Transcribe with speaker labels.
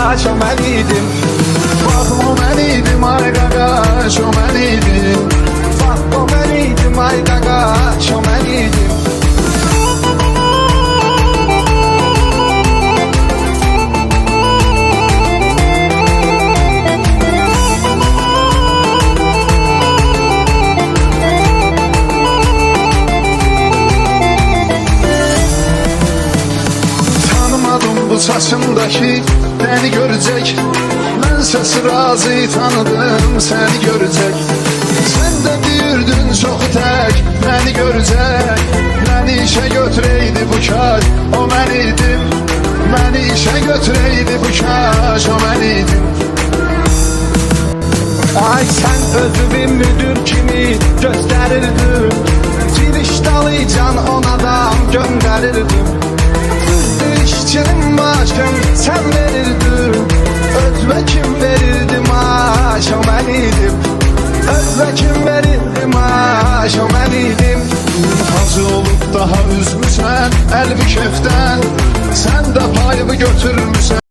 Speaker 1: qaqaş, o mən idim. Bax o mən idim, ay qaqaş, o mən idim. Bax o mən idim, ay qaqaş, o mən idim. Bu saçımdaki beni görecek, ben sesi razı tanıdım seni görecek. Sen de deyirdin çok tek beni görecek, beni işe götüreydi bu kaş, o ben idim. Beni işe götüreydi bu kaş, o ben idim. Ay sen özümün müdür kimi gösterirdin, Firiştalıcan ona da gönderirdim. İşçinin başım sen verirdin, özvekim verirdi maaş, o mən idim. Özvekim verirdi maaş, o mən idim. Hazı olup daha üzmüsən, elbi keften, sen de payımı götürmüsən.